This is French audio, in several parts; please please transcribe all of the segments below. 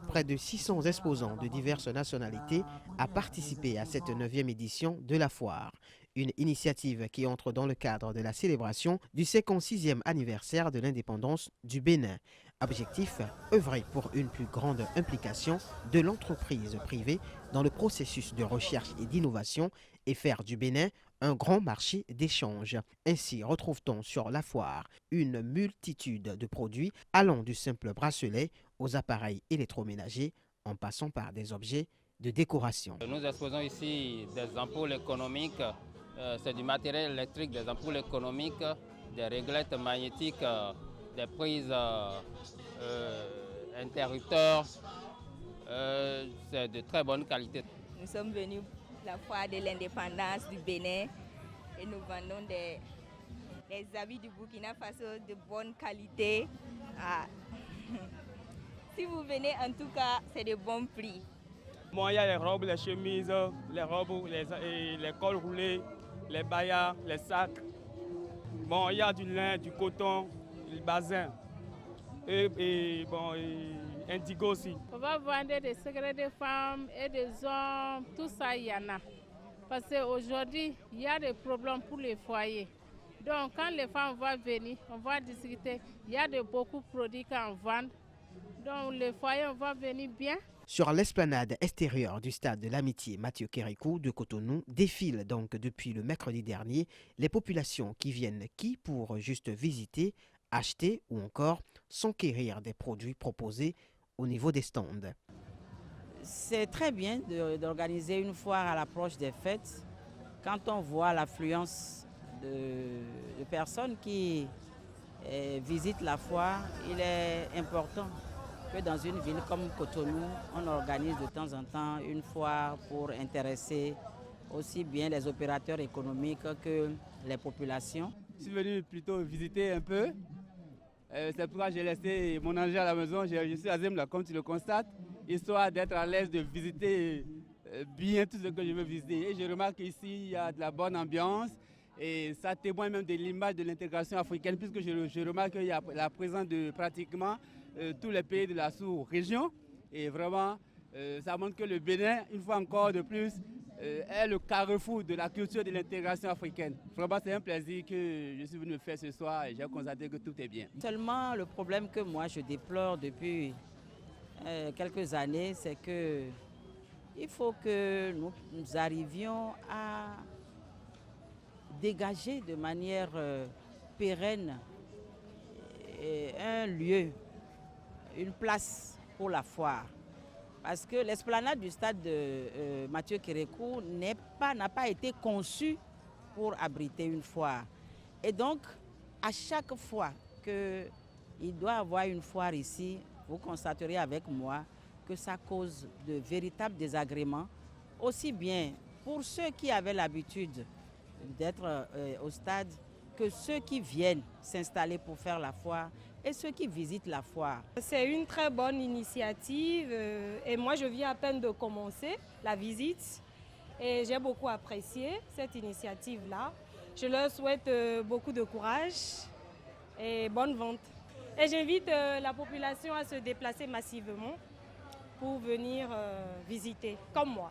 Près de 600 exposants de diverses nationalités à participer à cette 9e édition de la foire. Une initiative qui entre dans le cadre de la célébration du 56e anniversaire de l'indépendance du Bénin. Objectif, œuvrer pour une plus grande implication de l'entreprise privée dans le processus de recherche et d'innovation et faire du Bénin un grand marché d'échange. Ainsi retrouve-t-on sur la foire une multitude de produits allant du simple bracelet aux appareils électroménagers en passant par des objets de décoration. Nous exposons ici des ampoules économiques, c'est du matériel électrique, des ampoules économiques, des réglettes magnétiques, des prises interrupteurs, c'est de très bonne qualité. Nous sommes venus la foire de l'indépendance du Bénin et nous vendons des habits du Burkina Faso de bonne qualité. Si vous venez, en tout cas, c'est de bons prix. Bon, il y a les robes, les chemises, les robes, les cols roulés, les bayas, les sacs. Bon, il y a du lin, du coton, du bazin et indigo aussi. On va vendre des secrets de femmes et des hommes, tout ça il y en a. Parce qu'aujourd'hui, il y a des problèmes pour les foyers. Donc quand les femmes vont venir, on va discuter. Il y a beaucoup de produits qu'on vend. Donc les foyers vont venir bien. Sur l'esplanade extérieure du stade de l'Amitié Mathieu Kérékou de Cotonou défilent donc depuis le mercredi dernier les populations qui viennent pour juste visiter, acheter ou encore s'enquérir des produits proposés au niveau des stands. C'est très bien d'organiser une foire à l'approche des fêtes. Quand on voit l'affluence de personnes qui visitent la foire, il est important que dans une ville comme Cotonou, on organise de temps en temps une foire pour intéresser aussi bien les opérateurs économiques que les populations. Je suis venu plutôt visiter un peu. C'est pourquoi j'ai laissé mon engin à la maison. Je suis à Zemla, comme tu le constates, histoire d'être à l'aise de visiter bien tout ce que je veux visiter. Et je remarque qu'ici, il y a de la bonne ambiance et ça témoigne même de l'image de l'intégration africaine, puisque je remarque qu'il y a la présence de pratiquement tous les pays de la sous-région. Et vraiment, ça montre que le Bénin, une fois encore de plus, est le carrefour de la culture et de l'intégration africaine. Vraiment, c'est un plaisir que je suis venu faire ce soir et j'ai constaté que tout est bien. Seulement, le problème que moi je déplore depuis quelques années, c'est que il faut que nous arrivions à dégager de manière pérenne un lieu, une place pour la foire. Parce que l'esplanade du stade de Mathieu Kérékou n'a pas été conçue pour abriter une foire. Et donc, à chaque fois qu'il doit y avoir une foire ici, vous constaterez avec moi que ça cause de véritables désagréments, aussi bien pour ceux qui avaient l'habitude d'être au stade que ceux qui viennent s'installer pour faire la foire et ceux qui visitent la foire. C'est une très bonne initiative et moi je viens à peine de commencer la visite et j'ai beaucoup apprécié cette initiative-là. Je leur souhaite beaucoup de courage et bonne vente. Et j'invite la population à se déplacer massivement pour venir visiter, comme moi.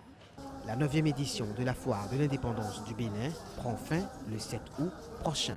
La 9e édition de la foire de l'indépendance du Bénin prend fin le 7 août prochain.